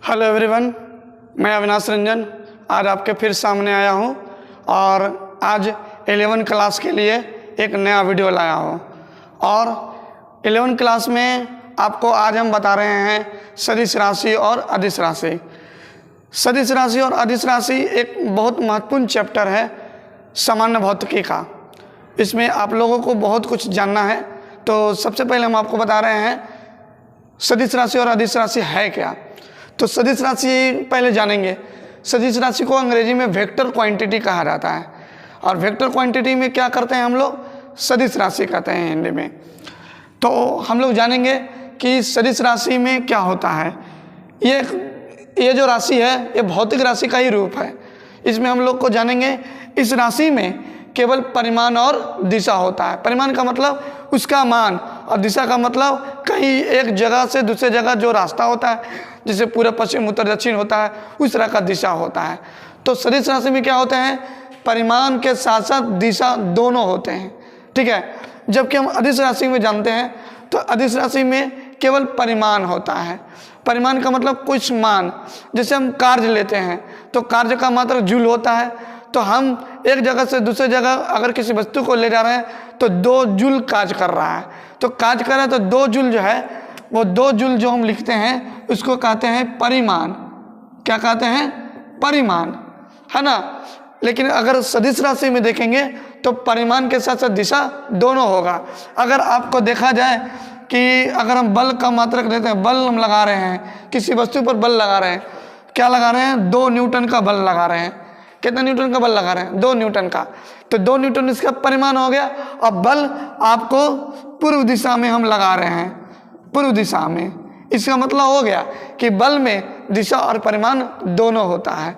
Hello everyone, मैं अविनाश रंजन आज आपके फिर सामने आया हूं और आज 11 क्लास के लिए एक नया वीडियो लाया हूं। और 11 क्लास में आपको आज हम बता रहे हैं सदिश राशि और अदिश राशि। सदिश राशि और अदिश राशि एक बहुत महत्वपूर्ण चैप्टर है सामान्य भौतिकी का। इसमें आप लोगों को बहुत कुछ जानना है। तो सबसे पहले हम आपको बता रहे हैं सदिश राशि और अदिश राशि है क्या। तो सदिश राशि पहले जानेंगे। सदिश राशि को अंग्रेजी में वेक्टर क्वांटिटी कहा जाता है और वेक्टर क्वांटिटी में क्या करते हैं हम लोग, सदिश राशि कहते हैं हिंदी में। तो हम लोग जानेंगे कि सदिश राशि में क्या होता है। ये जो राशि है ये भौतिक राशि का ही रूप है। इसमें हम लोग को जानेंगे इस राशि में केवल परिमाण और दिशा होता है। परिमाण का मतलब उसका मान और दिशा का मतलब कहीं एक जगह से दूसरे जगह जो रास्ता होता है, जैसे पूर्व पश्चिम उत्तर दक्षिण होता है, उस तरह का दिशा होता है। तो सदिश राशि में क्या होते हैं, परिमाण के साथ साथ दिशा दोनों होते हैं, ठीक है। जबकि हम अदिश राशि में जानते हैं तो अदिश राशि में केवल परिमाण होता है। परिमाण का मतलब कुछ मान, जैसे हम कार्य लेते हैं तो कार्य का मात्रक जूल होता है। तो हम एक जगह से दूसरे जगह अगर किसी वस्तु को ले जा रहे हैं तो 2 जूल कार्य कर रहा है। तो कार्य कर रहा है तो 2 जूल जो है वो 2 जूल जो हम लिखते हैं उसको कहते हैं परिमाण। क्या कहते हैं, परिमाण, है ना। लेकिन अगर सदिश राशि में देखेंगे तो परिमाण के साथ साथ दिशा दोनों होगा। अगर आपको देखा जाए कि अगर हम बल का मात्रक लेते हैं, बल हम लगा रहे हैं, किसी वस्तु पर बल लगा रहे हैं, क्या लगा रहे हैं, 2 न्यूटन का बल लगा रहे हैं। कितना न्यूटन का बल लगा रहे हैं, 2 न्यूटन का। तो 2 न्यूटन इसका परिमाण हो गया। और बल आपको पूर्व दिशा में हम लगा रहे हैं, पूर्व दिशा में। इसका मतलब हो गया कि बल में दिशा और परिमाण दोनों होता है।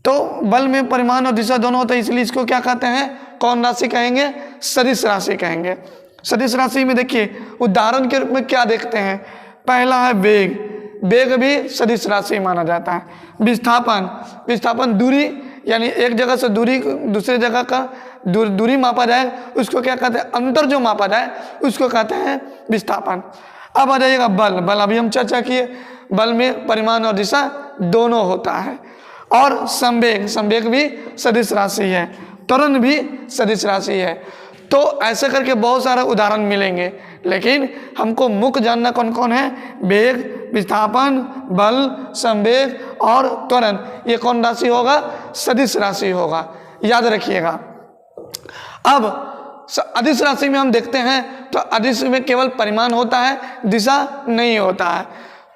तो बल में परिमाण और दिशा दोनों होता है, इसलिए इसको क्या कहते हैं, कौन राशि कहेंगे, सदिश राशि कहेंगे। सदिश राशि में देखिए उदाहरण के रूप में क्या देखते हैं। पहला है वेग। वेग भी सदिश राशि माना जाता है। विस्थापन, विस्थापन दूरी, यानी एक जगह से दूरी दूसरे जगह का दूरी मापा जाए उसको क्या कहते हैं, अंतर जो मापा जाए उसको कहते हैं विस्थापन। अब आ जाइएगा बल। बल अभी हम चर्चा किए, बल में परिमाण और दिशा दोनों होता है। और संवेग, संवेग भी सदिश राशि है। त्वरण भी सदिश राशि है। तो ऐसे करके बहुत सारे उदाहरण मिलेंगे, लेकिन हमको मुख्य जानना कौन कौन है, वेग, विस्थापन, बल, संवेग और त्वरण। ये कौन राशि होगा, सदिश राशि होगा, याद रखिएगा। अब अदिश राशि में हम देखते हैं तो अदिश में केवल परिमाण होता है, दिशा नहीं होता है।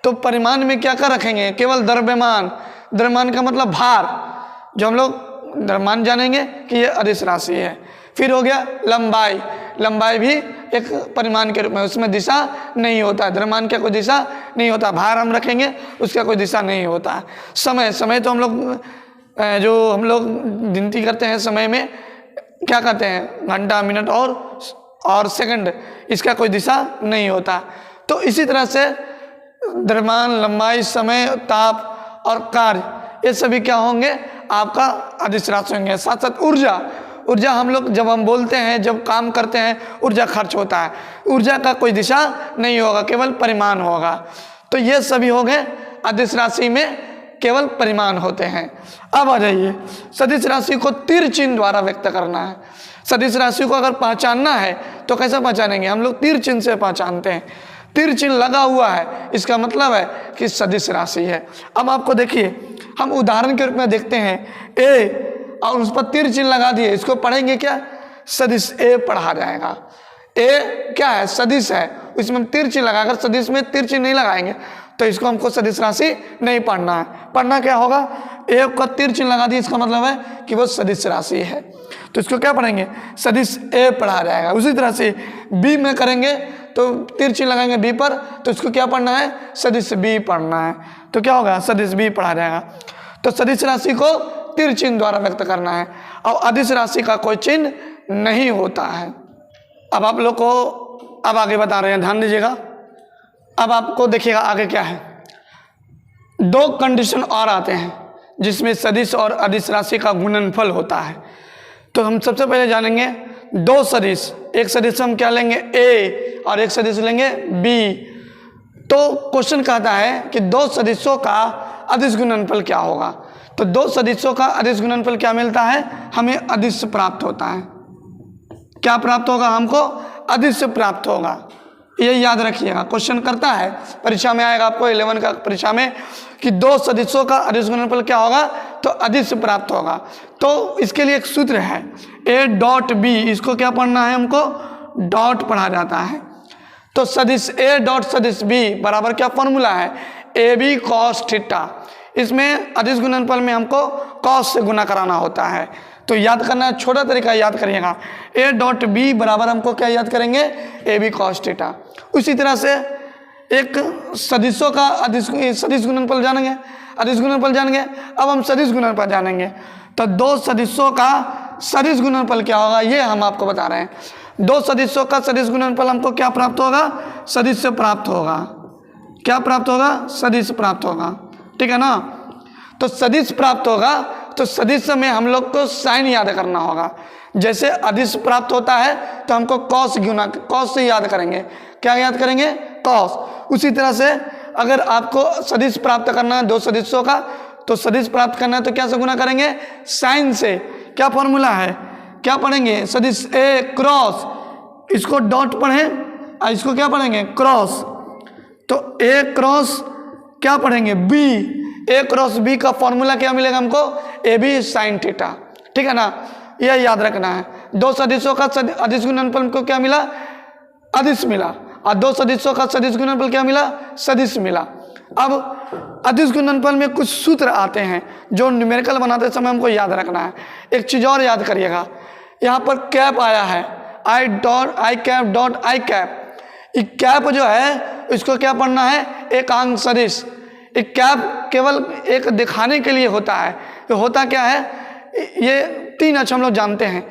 तो परिमाण में क्या कर रखेंगे, केवल द्रव्यमान। द्रव्यमान का मतलब भार, जो हम लोग द्रव्यमान जानेंगे कि ये अदिश राशि है। फिर हो गया लंबाई। लंबाई भी एक परिमाण के रूप में, उसमें दिशा नहीं होता है, द्रव्यमान का कोई दिशा नहीं होता। भार हम रखेंगे उसका कोई दिशा नहीं होता है। समय, समय तो हम लोग गिनती करते हैं, समय में क्या कहते हैं, घंटा, मिनट और सेकंड, इसका कोई दिशा नहीं होता। तो इसी तरह से द्रव्यमान, लंबाई, समय, ताप और कार्य, ये सभी क्या होंगे, आपका अदिश राशि होंगे। साथ साथ ऊर्जा। ऊर्जा हम लोग जब हम बोलते हैं, जब काम करते हैं, ऊर्जा खर्च होता है। ऊर्जा का कोई दिशा नहीं होगा, केवल परिमाण होगा। तो ये सभी हो गए अदिश राशि में केवल परिमाण होते हैं। अब आ जाइए, सदिश राशि को तीर चिन्ह द्वारा व्यक्त करना है। सदिश राशि को अगर पहचानना है तो कैसे पहचानेंगे, हम लोग तीर चिन्ह से पहचानते हैं। तीर चिन्ह लगा हुआ है, इसका मतलब है कि सदिश राशि है। अब आपको देखिए, हम उदाहरण के रूप में देखते हैं ए और उस पर तीर चिन्ह लगा दिए, इसको पढ़ेंगे क्या, सदिश ए पढ़ा जाएगा। ए क्या है, सदिश है, इसमें तीर चिन्ह लगाकर, सदिश में तीर चिन्ह नहीं लगाएंगे तो इसको हमको सदिश राशि नहीं पढ़ना है। पढ़ना क्या होगा, ए का तीर चिन्ह लगा दिए, इसका मतलब है कि वो सदिश राशि है। तो इसको क्या पढ़ेंगे, सदिश ए पढ़ा जाएगा। उसी तरह से बी में करेंगे तो तीर चिन्ह लगाएंगे बी पर, तो इसको क्या पढ़ना है, सदिश बी पढ़ना है। तो क्या होगा, सदिश बी पढ़ा जाएगा। तो सदिश राशि को तीर चिन्ह द्वारा व्यक्त करना है और अदिश राशि का कोई चिन्ह नहीं होता है। अब आप लोग को अब आगे बता रहे हैं, ध्यान दीजिएगा। अब आपको देखिएगा आगे क्या है, 2 कंडीशन और आते हैं जिसमें सदिश और अदिश राशि का गुणनफल होता है। तो हम सबसे पहले जानेंगे 2 सदिश। एक सदिश हम क्या लेंगे, ए, और एक सदिश लेंगे बी। तो क्वेश्चन कहता है कि दो सदिशों का अदिश गुणनफल क्या होगा। तो दो सदिशों का अदिश गुणनफल क्या मिलता है, हमें अदिश प्राप्त होता है। क्या प्राप्त होगा, हमको अदिश प्राप्त होगा। ये याद रखिएगा, क्वेश्चन करता है, परीक्षा में आएगा आपको 11 का परीक्षा में कि दो सदिशों का अदिश गुणनफल क्या होगा, तो अदिश प्राप्त होगा। तो इसके लिए एक सूत्र है a डॉट बी, इसको क्या पढ़ना है, हमको डॉट पढ़ा जाता है। तो सदिश a डॉट सदिश b बराबर क्या फॉर्मूला है, ए बी कॉस थीटा। इसमें अदिश गुणनफल में हमको कॉस से गुना कराना होता है। तो याद करना, छोटा तरीका याद करिएगा, a डॉट बी बराबर हमको क्या याद करेंगे, ए बी कॉस थीटा। उसी तरह से एक सदिशों का सदिश गुणनफल जानेंगे, अदिश गुणनफल जानेंगे। अब हम सदिश गुणनफल जानेंगे। तो दो सदिशों का सदिश गुणनफल क्या होगा, ये हम आपको बता रहे हैं। दो सदिशों का सदिश गुणनफल हमको क्या प्राप्त होगा, सदिश से प्राप्त होगा। क्या प्राप्त होगा, सदिश प्राप्त होगा, ठीक है ना। तो सदिश प्राप्त होगा, तो सदिश में हम लोग को साइन याद करना होगा। जैसे अदिश प्राप्त होता है तो हमको कॉस से याद करेंगे। क्या याद करेंगे, कॉस। उसी तरह से अगर आपको सदिश प्राप्त करना है दो सदिशों का, तो सदिश प्राप्त करना है तो क्या से गुना करेंगे, साइन से। क्या फॉर्मूला है, क्या पढ़ेंगे, सदिश ए क्रॉस, इसको डॉट पढ़ें, इसको क्या पढ़ेंगे, क्रॉस। तो ए क्रॉस क्या पढ़ेंगे, बी, ए क्रॉस बी का फॉर्मूला क्या मिलेगा हमको, ए बी साइन थीटा, ठीक है ना। यह याद रखना है। दो सदिशों का अदिश गुणनफल को क्या मिला, अदिश मिला, और दो सदिशों का सदिश गुणनफल क्या मिला, सदिश मिला। अब अदिश गुणनफल में कुछ सूत्र आते हैं जो न्यूमेरिकल बनाते समय हमको याद रखना है। एक चीज़ और याद करिएगा, यहाँ पर कैप आया है, आई कैप डॉट आई कैप। ये कैप जो है इसको क्या पढ़ना है, एकांक सदिश। एक कैप केवल एक दिखाने के लिए होता है। ये होता क्या है, ये तीन अक्ष हम लोग जानते हैं,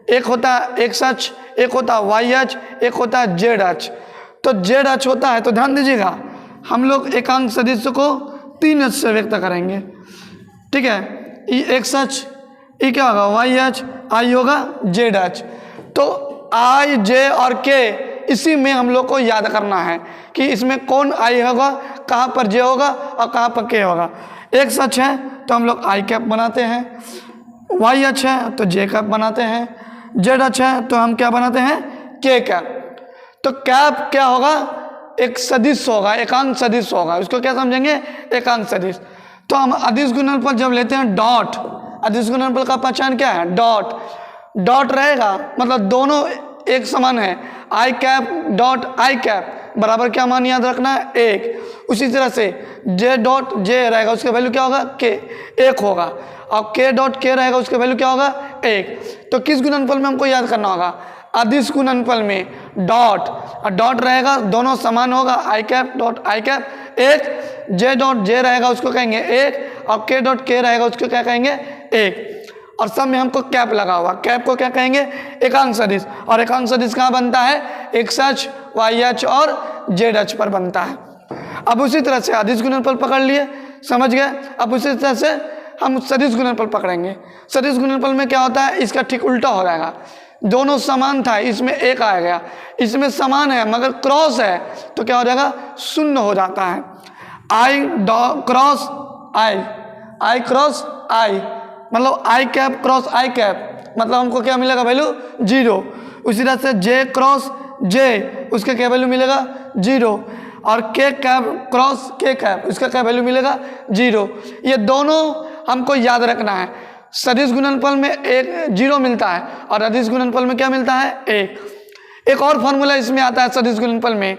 एक होता है एक्स अक्ष, एक होता है वाई अक्ष, एक होता है जेड अक्ष। तो जेड अक्ष होता है, तो ध्यान दीजिएगा, हम लोग एकांक सदिश को तीन अक्ष से व्यक्त करेंगे, ठीक है। ये एक्स अक्ष, ये क्या होगा, वाई अक्ष, आई होगा जेड अक्ष। तो आई, जे और के, इसी में हम लोग को याद करना है कि इसमें कौन आई होगा, कहाँ पर जे होगा और कहाँ पर के होगा। एक्स अक्ष है तो हम लोग आई कैप बनाते हैं, वाई अक्ष है तो जे कैप बनाते हैं, जेड अक्ष है तो हम क्या बनाते हैं, के कैप। तो कैप क्या होगा, एक सदिश होगा, एकांक सदिश होगा। उसको क्या समझेंगे, एकांक सदिश। तो हम अदिश गुणनफल जब लेते हैं डॉट, अदिश गुणनफल का पहचान क्या है, डॉट। डॉट रहेगा मतलब दोनों एक समान है, आई कैप डॉट आई कैप बराबर क्या मान याद रखना है, एक। उसी तरह से जे डॉट जे रहेगा उसका वैल्यू क्या होगा, के, एक होगा। और के डॉट के रहेगा उसका वैल्यू क्या होगा, एक। तो किस गुणनफल में हमको याद करना होगा, अदिश गुणनफल में डॉट, और डॉट रहेगा दोनों समान होगा, आई कैप डॉट आई कैप एक, जे डॉट जे रहेगा उसको कहेंगे एक, और के डॉट के रहेगा उसको क्या कहेंगे, एक। और सब में हमको कैप लगा हुआ, कैप को क्या कहेंगे, एकांक सदिश। और एकांक सदिश कहाँ बनता है, एक्स अक्ष, वाई अक्ष और जेड अक्ष पर बनता है। अब उसी तरह से अदिश गुणनफल पकड़ लिए, समझ गए। अब उसी तरह से हम सदिश गुणनफल पकड़ेंगे। सदिश गुणनफल में क्या होता है, इसका ठीक उल्टा हो जाएगा। दोनों समान था, इसमें एक आ गया, इसमें समान है मगर क्रॉस है तो क्या हो जाएगा, शून्य हो जाता है। आई क्रॉस आई, आई क्रॉस आई मतलब आई कैप क्रॉस आई कैप, मतलब हमको क्या मिलेगा, वैल्यू 0। उसी तरह से जे क्रॉस जे, उसका क्या वैल्यू मिलेगा, 0। और के कैप क्रॉस के कैप, उसका क्या वैल्यू मिलेगा, 0। ये दोनों हमको याद रखना है। सदिश गुणनफल में एक 0 मिलता है और अदिश गुणनफल में क्या मिलता है, 1। एक और फॉर्मूला इसमें आता है सदिश गुणनफल में,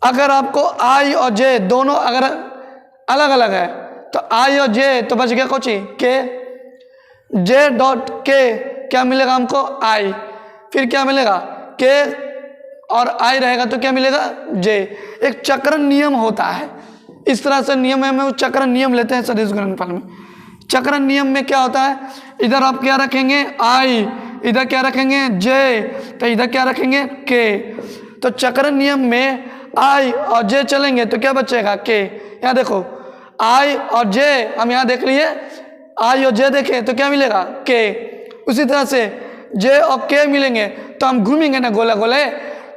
अगर आपको आई और जे दोनों अगर अलग अलग है तो आई और जे तो बच गया कोची के, जे डॉट के क्या मिलेगा हमको, आई। फिर क्या मिलेगा, के और आई रहेगा तो क्या मिलेगा, जे। एक चक्रण नियम होता है, इस तरह से नियम में चक्रण नियम लेते हैं सदिश गुणनफल में। चक्रण नियम में क्या होता है, इधर आप क्या रखेंगे, आई, इधर क्या रखेंगे, जे, तो इधर क्या रखेंगे, के। तो चक्रण नियम में आई और जे चलेंगे तो क्या बचेगा, के। यहाँ देखो आई और जे हम यहाँ देख लिए, आई और जे देखें तो क्या मिलेगा, के। उसी तरह से जे और के मिलेंगे तो हम घूमेंगे ना गोला गोले,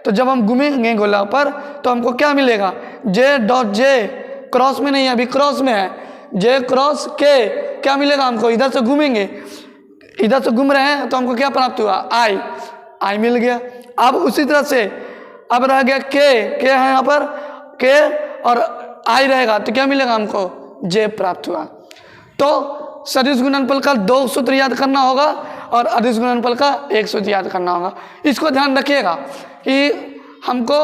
तो जब हम घूमेंगे गोला पर तो हमको क्या मिलेगा, जे डॉट जे, क्रॉस में नहीं है, अभी क्रॉस में है, जे क्रॉस के, क्या मिलेगा हमको, इधर से घूमेंगे, इधर से घूम रहे हैं तो हमको क्या प्राप्त हुआ, आई, आई मिल गया। अब उसी तरह से अब रह गया के है यहाँ पर, के और आई रहेगा तो क्या मिलेगा हमको, जे प्राप्त हुआ। तो सदिश गुणनफल का 2 सूत्र याद करना होगा और अदिश गुणनफल का 1 सूत्र याद करना होगा। इसको ध्यान रखिएगा कि हमको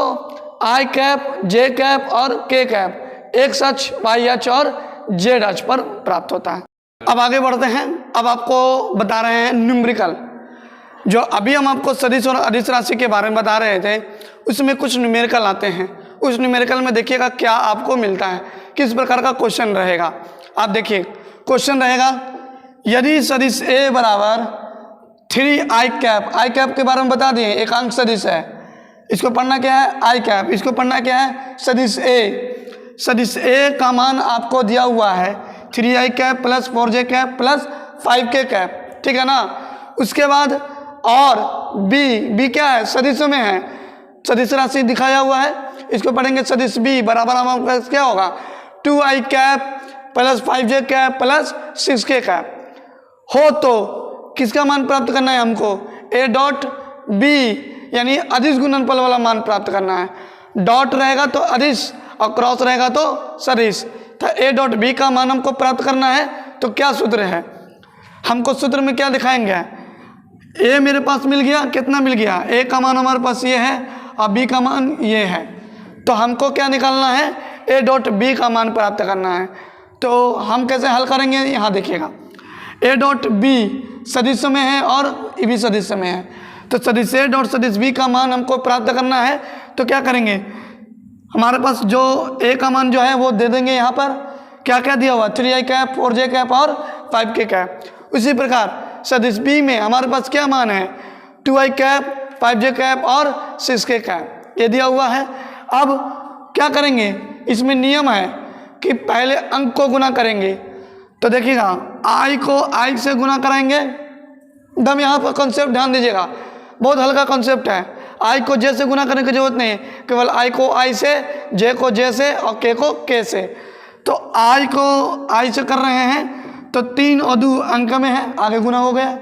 आई कैप, जे कैप और के कैप एक्स अक्ष, वाई अक्ष और जेड अक्ष पर प्राप्त होता है। अब आगे बढ़ते हैं। अब आपको बता रहे हैं न्यूमेरिकल। जो अभी हम आपको सदिश और अदिश राशि के बारे में बता रहे थे उसमें कुछ न्यूमेरिकल आते हैं। उस न्यूमेरिकल में देखिएगा क्या आपको मिलता है, किस प्रकार का क्वेश्चन रहेगा। आप देखिए क्वेश्चन रहेगा, यदि सदिश ए बराबर 3 आई कैप, आई कैप के बारे में बता दिए, एक अंक सदिश है, इसको पढ़ना क्या है, आई कैप, इसको पढ़ना क्या है, सदिश ए। सदिश ए का मान आपको दिया हुआ है 3i cap plus 4j cap plus 5k cap, ठीक है ना। उसके बाद और बी क्या है, सदिशों में है, सदिश राशि दिखाया हुआ है, इसको पढ़ेंगे सदिश बी बराबर हमारे क्या होगा, 2i cap plus 5j cap plus 6k cap हो। तो किसका मान प्राप्त करना है हमको, ए डॉट बी, यानी अदिश गुणनफल वाला मान प्राप्त करना है। डॉट रहेगा तो अदिश और क्रॉस रहेगा तो सदिश। तो ए डॉट बी का मान हमको प्राप्त करना है तो क्या सूत्र है, हमको सूत्र में क्या दिखाएंगे, ए मेरे पास मिल गया, कितना मिल गया, ए का मान हमारे पास ये है और बी का मान ये है। तो हमको क्या निकालना है, ए डॉट बी का मान प्राप्त करना है। तो हम कैसे हल करेंगे, यहाँ देखिएगा, ए डॉट बी सदिश में है और ई भी सदिश में है, तो सदिश ए डॉट सदिश बी का मान हमको प्राप्त करना है। तो क्या करेंगे, हमारे पास जो ए का मान जो है वो दे देंगे, यहाँ पर क्या क्या दिया हुआ, 3i कैप 4j कैप और 5k कैप। उसी प्रकार सदिश बी में हमारे पास क्या मान है, 2i कैप 5j कैप और 6k कैप, ये दिया हुआ है। अब क्या करेंगे, इसमें नियम है कि पहले अंक को गुना करेंगे। तो देखिएगा आई को आई से गुना कराएंगे, एकदम यहाँ पर कॉन्सेप्ट ध्यान दीजिएगा, बहुत हल्का कॉन्सेप्ट है। आई को जे से गुना करने की जरूरत नहीं है, केवल आई को आई से, जे को जे से और के को के से। तो आई को आई से कर रहे हैं तो 3 और 2 अंक में है, आगे गुना हो गया।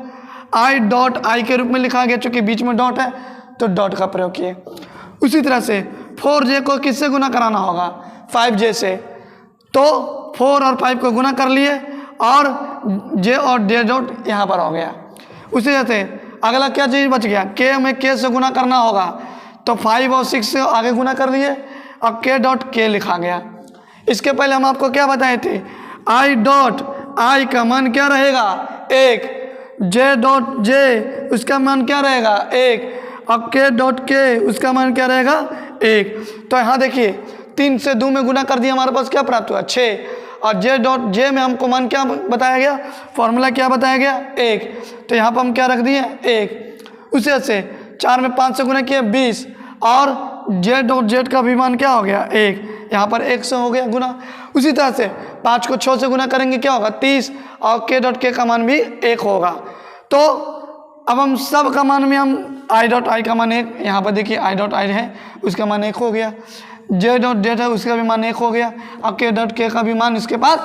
आई डॉट आई के रूप में लिखा गया, चूंकि बीच में डॉट है तो डॉट का प्रयोग किए। उसी तरह से 4j को किससे गुना कराना होगा, 5j से, तो 4 और 5 को गुना कर लिए और j और j डॉट यहाँ पर हो गया। उसी तरह से अगला क्या चीज़ बच गया, k में k से गुना करना होगा, तो 5 और 6 से आगे गुना कर लिए और k डॉट k लिखा गया। इसके पहले हम आपको क्या बताए थे, i डॉट i का मान क्या रहेगा 1, j डॉट j उसका मान क्या रहेगा 1 और k डॉट k उसका मान क्या रहेगा 1। तो यहाँ देखिए 3 से 2 में गुना कर दिया, हमारे पास क्या प्राप्त हुआ 6, और जे डॉट जे में हमको मान क्या बताया गया, फॉर्मूला क्या बताया गया 1, तो यहाँ पर हम क्या रख दिए 1। उसी से 4 में 5 से गुना किया 20 और जे डॉट जेड का भी मान क्या हो गया 1, यहाँ पर 1 से हो गया गुना। उसी तरह से 5 को 6 से गुना करेंगे क्या होगा 30 और के डॉट के का मान भी 1 होगा। तो अब हम सब का मान में हम आई डॉट आई का मान 1, यहाँ पर देखिए आई डॉट आई है उसका मान 1 हो गया, जे डॉट जेड है उसका भी मान 1 हो गया और के डॉट के का भी मान इसके पास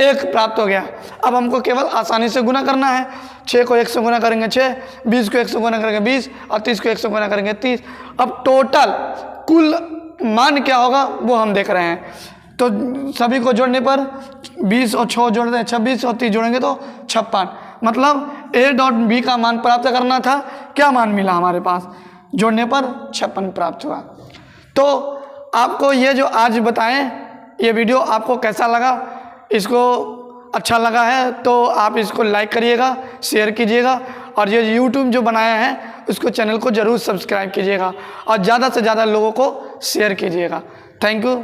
1 प्राप्त हो गया। अब हमको केवल आसानी से गुना करना है, 6 को 1 से गुना करेंगे 6, 20 को 1 से गुना करेंगे 20 और 30 को 1 से गुना करेंगे 30। अब टोटल कुल मान क्या होगा वो हम देख रहे हैं। तो सभी को जोड़ने पर 20 और 6 जोड़ दें 26 और 30 जोड़ेंगे तो 56, मतलब ए डॉट बी का मान प्राप्त करना था, क्या मान मिला हमारे पास, जोड़ने पर 56 प्राप्त हुआ। तो आपको ये जो आज बताएं ये वीडियो आपको कैसा लगा, इसको अच्छा लगा है तो आप इसको लाइक करिएगा, शेयर कीजिएगा और ये यूट्यूब जो बनाया है उसको चैनल को ज़रूर सब्सक्राइब कीजिएगा और ज़्यादा से ज़्यादा लोगों को शेयर कीजिएगा। Thank you.